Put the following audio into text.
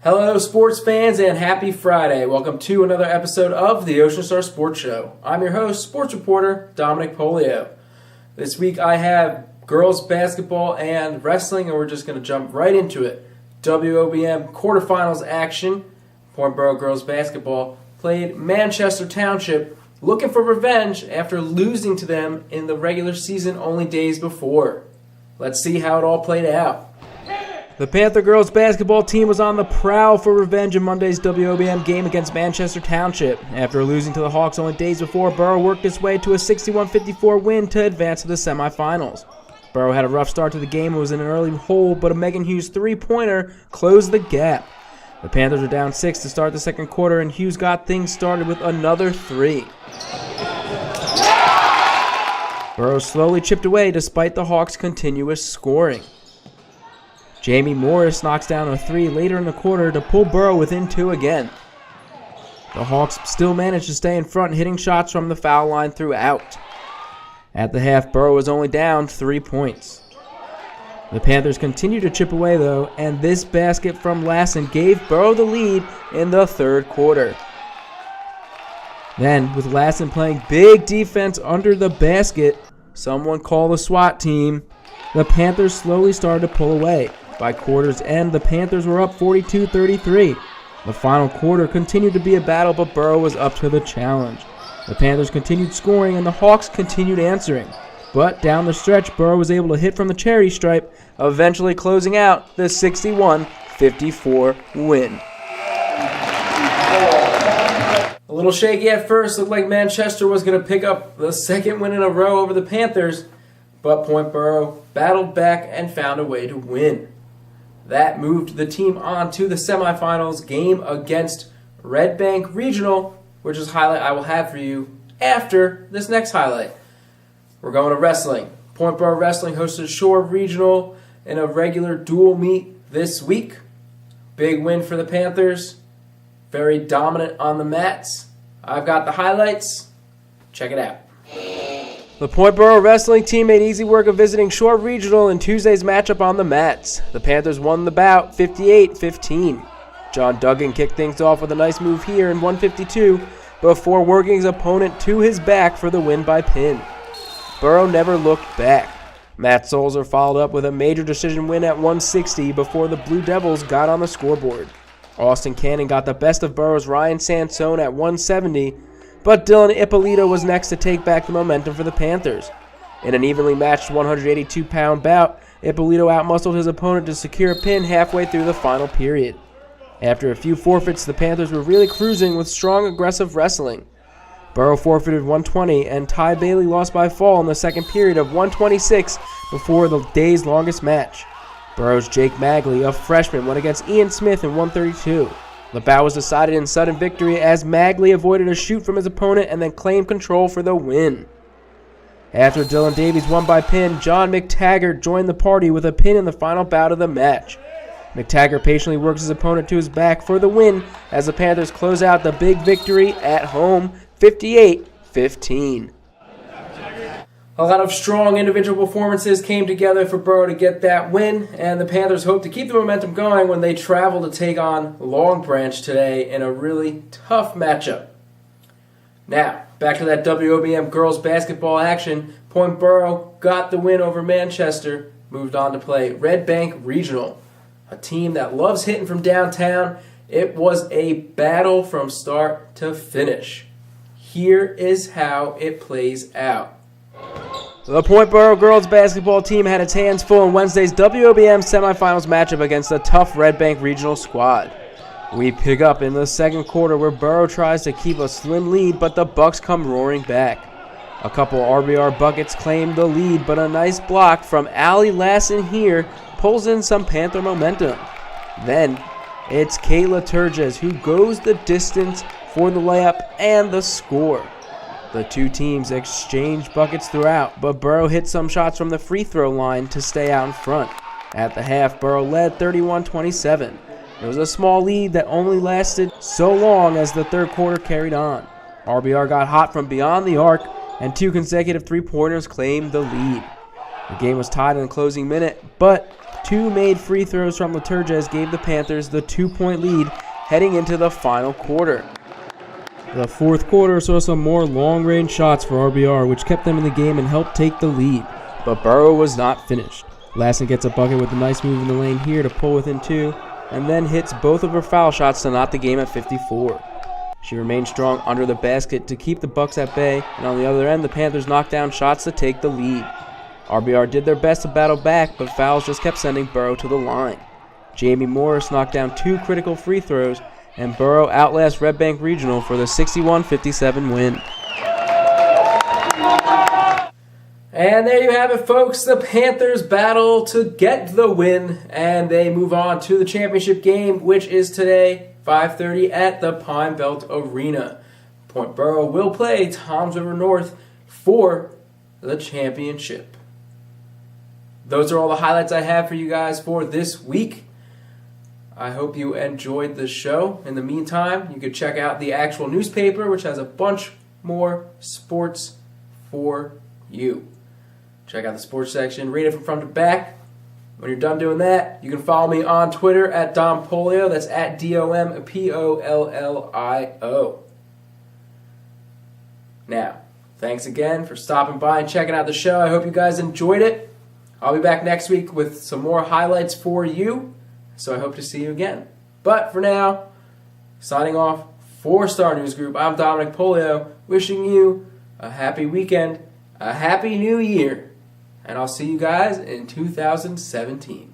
Hello, sports fans, and happy Friday. Welcome to another episode of the Ocean Star Sports Show. I'm your host, sports reporter Dominic Polio. This week I have girls basketball and wrestling, and we're just going to jump right into it. WOBM quarterfinals action. Point Borough girls basketball played Manchester Township, looking for revenge after losing to them in the regular season only days before. Let's see how it all played out. The Panther girls basketball team was on the prowl for revenge in Monday's WOBM game against Manchester Township. After losing to the Hawks only days before, Borough worked its way to a 61-54 win to advance to the semifinals. Borough had a rough start to the game and was in an early hole, but a Megan Hughes three-pointer closed the gap. The Panthers were down 6 to start the second quarter, and Hughes got things started with another three. Borough slowly chipped away despite the Hawks' continuous scoring. Jamie Morris knocks down a three later in the quarter to pull Borough within two again. The Hawks still managed to stay in front, hitting shots from the foul line throughout. At the half, Borough was only down 3 points. The Panthers continued to chip away, though, and this basket from Lassen gave Borough the lead in the third quarter. Then, with Lassen playing big defense under the basket, someone call the SWAT team, the Panthers slowly started to pull away. By quarter's end, the Panthers were up 42-33. The final quarter continued to be a battle, but Borough was up to the challenge. The Panthers continued scoring, and the Hawks continued answering. But down the stretch, Borough was able to hit from the charity stripe, eventually closing out the 61-54 win. A little shaky at first, looked like Manchester was going to pick up the second win in a row over the Panthers, but Point Borough battled back and found a way to win. That moved the team on to the semifinals game against Red Bank Regional, which is a highlight I will have for you after this next highlight. We're going to wrestling. Point Borough Wrestling hosted Shore Regional in a regular dual meet this week. Big win for the Panthers. Very dominant on the mats. I've got the highlights. Check it out. The Point Borough wrestling team made easy work of visiting Shore Regional in Tuesday's matchup on the mats. The Panthers won the bout 58-15. John Duggan kicked things off with a nice move here in 152 before working his opponent to his back for the win by pin. Borough never looked back. Matt Solzer followed up with a major decision win at 160 before the Blue Devils got on the scoreboard. Austin Cannon got the best of Borough's Ryan Sansone at 170, but Dylan Ippolito was next to take back the momentum for the Panthers. In an evenly matched 182-pound bout, Ippolito outmuscled his opponent to secure a pin halfway through the final period. After a few forfeits, the Panthers were really cruising with strong, aggressive wrestling. Borough forfeited 120, and Ty Bailey lost by fall in the second period of 126 before the day's longest match. Borough's Jake Magley, a freshman, went against Ian Smith in 132. The bout was decided in sudden victory as Magley avoided a shoot from his opponent and then claimed control for the win. After Dylan Davies won by pin, John McTaggart joined the party with a pin in the final bout of the match. McTaggart patiently works his opponent to his back for the win as the Panthers close out the big victory at home 58-15. A lot of strong individual performances came together for Borough to get that win, and the Panthers hope to keep the momentum going when they travel to take on Long Branch today in a really tough matchup. Now, back to that WOBM girls basketball action. Point Borough got the win over Manchester, moved on to play Red Bank Regional, a team that loves hitting from downtown. It was a battle from start to finish. Here is how it plays out. The Point Borough girls basketball team had its hands full in Wednesday's WOBM semifinals matchup against a tough Red Bank Regional squad. We pick up in the second quarter where Borough tries to keep a slim lead, but the Bucks come roaring back. A couple RBR buckets claim the lead, but a nice block from Allie Lassen here pulls in some Panther momentum. Then it's Kayla Turges who goes the distance for the layup and the score. The two teams exchanged buckets throughout, but Borough hit some shots from the free throw line to stay out in front. At the half, Borough led 31-27. It was a small lead that only lasted so long as the third quarter carried on. RBR got hot from beyond the arc, and two consecutive three-pointers claimed the lead. The game was tied in the closing minute, but 2 made free throws from Liturges gave the Panthers the 2-point lead heading into the final quarter. The fourth quarter saw some more long-range shots for RBR, which kept them in the game and helped take the lead. But Burrow was not finished. Lassen gets a bucket with a nice move in the lane here to pull within 2, and then hits both of her foul shots to knot the game at 54. She remained strong under the basket to keep the Bucks at bay, and on the other end, the Panthers knocked down shots to take the lead. RBR did their best to battle back, but fouls just kept sending Burrow to the line. Jamie Morris knocked down 2 critical free throws, and Burrow outlasts Red Bank Regional for the 61-57 win. And there you have it, folks. The Panthers battle to get the win, and they move on to the championship game, which is today, 5:30 at the Pine Belt Arena. Point Borough will play Toms River North for the championship. Those are all the highlights I have for you guys for this week. I hope you enjoyed the show. In the meantime, you could check out the actual newspaper, which has a bunch more sports for you. Check out the sports section, read it from front to back. When you're done doing that, you can follow me on Twitter at Dom Polio. That's at DOMPOLLIO. Now, thanks again for stopping by and checking out the show. I hope you guys enjoyed it. I'll be back next week with some more highlights for you. So I hope to see you again. But for now, signing off for Star News Group, I'm Dominic Polio, wishing you a happy weekend, a happy new year, and I'll see you guys in 2017.